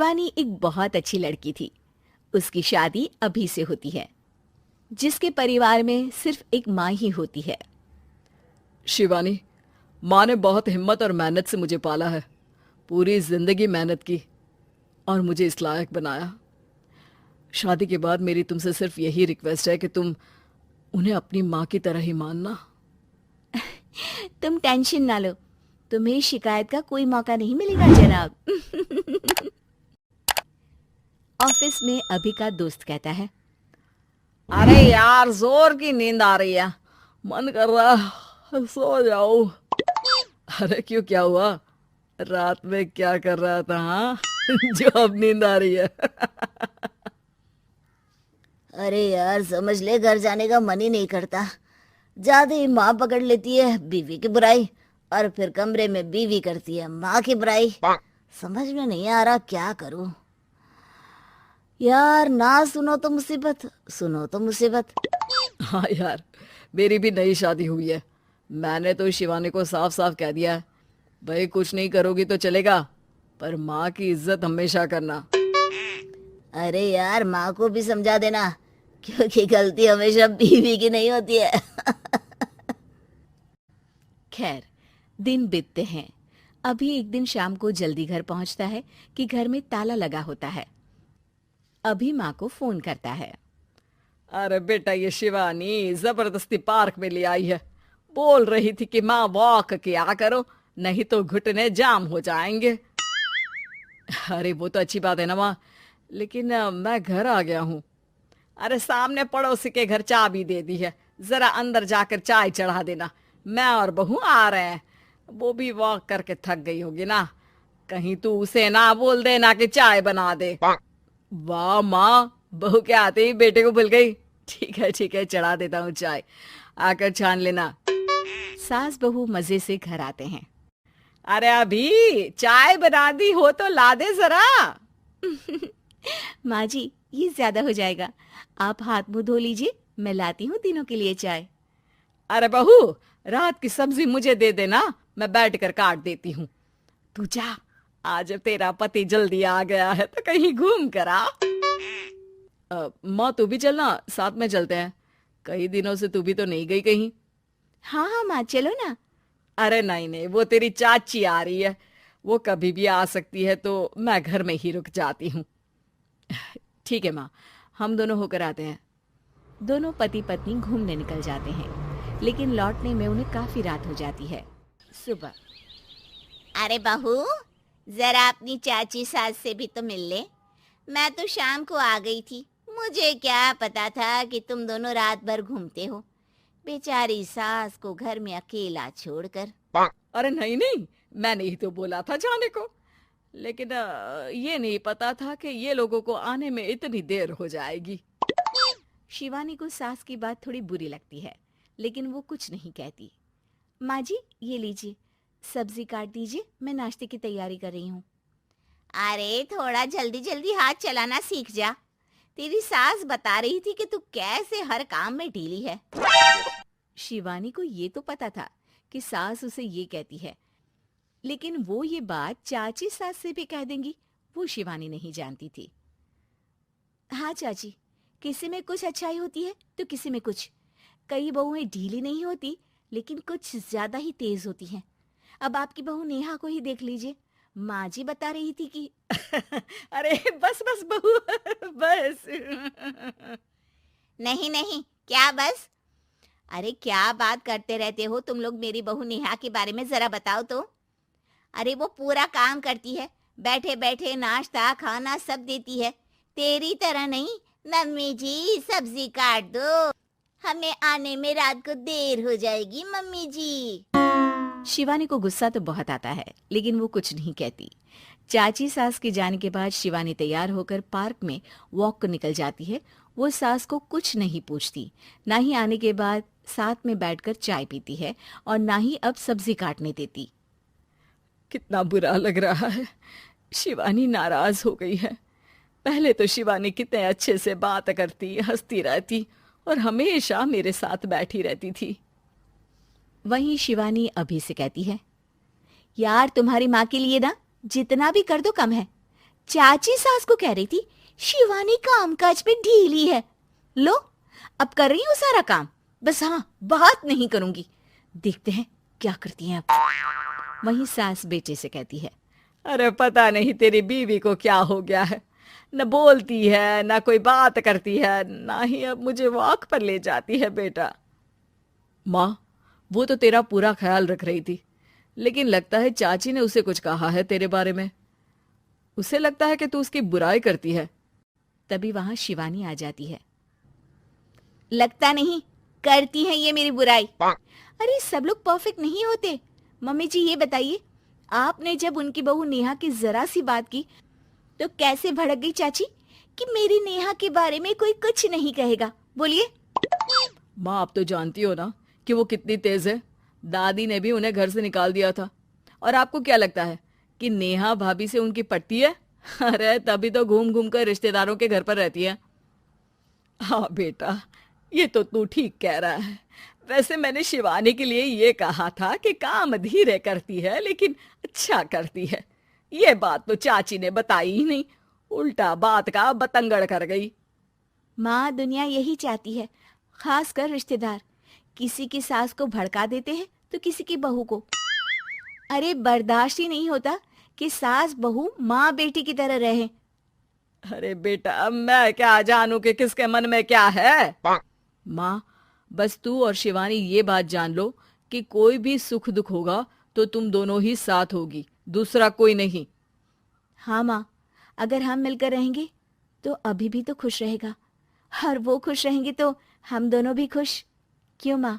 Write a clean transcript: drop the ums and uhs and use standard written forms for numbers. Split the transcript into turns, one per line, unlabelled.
शिवानी एक बहुत अच्छी लड़की थी। उसकी शादी अभी से होती है, जिसके परिवार में सिर्फ एक माँ ही होती है।
शिवानी, माँ ने बहुत हिम्मत और मेहनत से मुझे पाला है। पूरी जिंदगी मेहनत की और मुझे इस लायक बनाया। शादी के बाद मेरी तुमसे सिर्फ यही रिक्वेस्ट है कि तुम उन्हें अपनी माँ की तरह ही मानना।
तुम टेंशन ना लो, तुम्हें शिकायत का कोई मौका नहीं मिलेगा जनाब। ऑफिस में अभी का दोस्त कहता है,
अरे यार, जोर की नींद आ रही है, मन कर रहा है सो जाओ। अरे क्यों, क्या हुआ? रात में क्या कर रहा था हाँ? जो अब नींद आ रही है।
अरे यार, समझ ले, घर जाने का मन ही नहीं करता। ज्यादा ही माँ पकड़ लेती है बीवी की बुराई, और फिर कमरे में बीवी करती है माँ की बुराई। समझ में नहीं आ रहा क्या करूं। यार, ना सुनो तो मुसीबत, सुनो तो मुसीबत।
हाँ यार, मेरी भी नई शादी हुई है। मैंने तो शिवानी को साफ साफ कह दिया है, भाई कुछ नहीं करोगी तो चलेगा, पर माँ की इज्जत हमेशा करना।
अरे यार, माँ को भी समझा देना, क्योंकि गलती हमेशा बीवी की नहीं होती है।
खैर, दिन बीतते हैं। अभी एक दिन शाम को जल्दी घर पहुंचता है कि घर में ताला लगा होता है। अभी माँ को फोन करता है।
अरे बेटा, ये शिवानी जबरदस्ती पार्क में ले आई है। बोल रही थी कि माँ वॉक किया करो, नहीं तो घुटने जाम हो जाएंगे। अरे वो तो अच्छी बात है ना माँ, लेकिन मैं घर आ गया हूँ। अरे सामने पड़ोसी के घर चाबी दे दी है, जरा अंदर जाकर चाय चढ़ा देना। मैं और बहू आ रहे हैं। वो भी वॉक करके थक गई होगी ना, कहीं तू उसे ना बोल देना कि चाय बना दे। वाह माँ, बहू के आते ही बेटे को भूल गई। ठीक है ठीक है, चढ़ा देता हूँ चाय, आकर छान लेना।
सास बहू मजे से घर आते हैं।
अरे अभी चाय बना दी हो तो ला दे जरा।
माँ जी, ये ज्यादा हो जाएगा, आप हाथ मुंह धो लीजिए, मैं लाती हूँ तीनों के लिए चाय।
अरे बहू, रात की सब्जी मुझे दे देना, मैं बैठ कर काट देती हूँ। तू जा, आज तेरा पति जल्दी आ गया है तो कहीं घूम कर आ। माँ तू भी चलना, साथ में चलते हैं। कई दिनों से तू भी तो नहीं गई कहीं।
हाँ हाँ माँ, चलो ना।
अरे नहीं नहीं, वो तेरी चाची आ रही है, वो कभी भी आ सकती है, तो मैं घर में ही रुक जाती हूँ। ठीक है माँ, हम दोनों होकर आते हैं।
दोनों पति पत्नी घूमने निकल जाते हैं, लेकिन लौटने में उन्हें काफी रात हो जाती है। सुबह,
अरे बहू, जरा अपनी चाची सास से भी तो मिल ले। मैं तो शाम को आ गई थी, मुझे क्या पता था कि तुम दोनों रात भर घूमते हो। बेचारी सास को घर में अकेला छोड़कर।
अरे नहीं नहीं, मैंने ही तो बोला था जाने को, लेकिन ये नहीं पता था कि ये लोगों को आने में इतनी देर हो जाएगी।
शिवानी को सास की बात थोड़ी बुरी लगती है, लेकिन वो कुछ नहीं कहती। माँ जी, ये लीजिए, सब्जी काट दीजिए, मैं नाश्ते की तैयारी कर रही हूँ।
अरे थोड़ा जल्दी जल्दी हाथ चलाना सीख जा। तेरी सास बता रही थी कि तू कैसे हर काम में ढीली है।
शिवानी को ये तो पता था कि सास उसे ये कहती है, लेकिन वो ये बात चाची सास से भी कह देंगी, वो शिवानी नहीं जानती थी। हाँ चाची, किसी में कुछ अच्छाई होती है तो किसी में कुछ। कई बहुएं ढीली नहीं होती, लेकिन कुछ ज्यादा ही तेज होती हैं। अब आपकी बहू नेहा को ही देख लीजिए, माँ जी बता रही थी कि
अरे बस बस बहू, बस।
नहीं नहीं, क्या बस? अरे क्या बात करते रहते हो तुम लोग मेरी बहू नेहा के बारे में, जरा बताओ तो। अरे वो पूरा काम करती है, बैठे बैठे नाश्ता खाना सब देती है। तेरी तरह नहीं, मम्मी जी सब्जी काट दो, हमें आने में रात को देर हो जाएगी मम्मी जी।
शिवानी को गुस्सा तो बहुत आता है, लेकिन वो कुछ नहीं कहती। चाची सास के जाने के बाद शिवानी तैयार होकर पार्क में वॉक को निकल जाती है। वो सास को कुछ नहीं पूछती, ना ही आने के बाद साथ में बैठकर चाय पीती है, और ना ही अब सब्जी काटने देती।
कितना बुरा लग रहा है, शिवानी नाराज हो गई है। पहले तो शिवानी कितने अच्छे से बात करती, हंसती रहती और हमेशा मेरे साथ बैठी रहती थी।
वहीं शिवानी अभी से कहती है, यार तुम्हारी माँ के लिए ना जितना भी कर दो कम है।
चाची सास को कह रही थी शिवानी कामकाज पे ढीली है। लो, अब कर रही हूँ सारा काम, बस हाँ बात नहीं करूंगी। देखते हैं क्या करती हैं अब।
वहीं सास बेटे से कहती है,
अरे पता नहीं तेरी बीवी को क्या हो गया है, न बोलती है न कोई बात करती है, ना ही अब मुझे वॉक पर ले जाती है बेटा। माँ, वो तो तेरा पूरा ख्याल रख रही थी, लेकिन लगता है चाची ने उसे कुछ कहा है तेरे बारे में। उसे लगता है कि तू उसकी बुराई करती है।
तभी वहां शिवानी आ जाती है।
लगता नहीं, करती है ये मेरी बुराई। अरे सब लोग परफेक्ट नहीं होते। मम्मी जी ये बताइए, आपने जब उनकी बहू नेहा की जरा सी बात की तो कैसे भड़क गई चाची कि मेरी नेहा के बारे में कोई कुछ नहीं कहेगा? बोलिए।
माँ, आप तो जानती हो ना कि वो कितनी तेज है। दादी ने भी उन्हें घर से निकाल दिया था। और आपको क्या लगता है कि नेहा भाभी से उनकी पटती है? अरे तभी तो घूम घूम कर रिश्तेदारों के घर पर रहती है। हाँ बेटा, ये तो तू ठीक कह रहा है। वैसे मैंने शिवानी के लिए ये कहा था कि काम धीरे करती है लेकिन अच्छा करती है। ये बात तो चाची ने बताई ही नहीं, उल्टा बात का बतंगड़ कर गई।
माँ, दुनिया यही चाहती है, खासकर रिश्तेदार। किसी की सास को भड़का देते हैं तो किसी की बहू को। अरे बर्दाश्त ही नहीं होता कि सास बहू माँ बेटी की तरह रहे।
अरे बेटा, मैं क्या जानूं कि किसके मन में क्या है। माँ, बस तू और शिवानी ये बात जान लो कि कोई भी सुख दुख होगा तो तुम दोनों ही साथ होगी, दूसरा कोई नहीं।
हाँ माँ, अगर हम मिलकर रहेंगे तो अभी भी तो खुश रहेगा, और वो खुश रहेंगे तो हम दोनों भी खुश। क्यों माँ?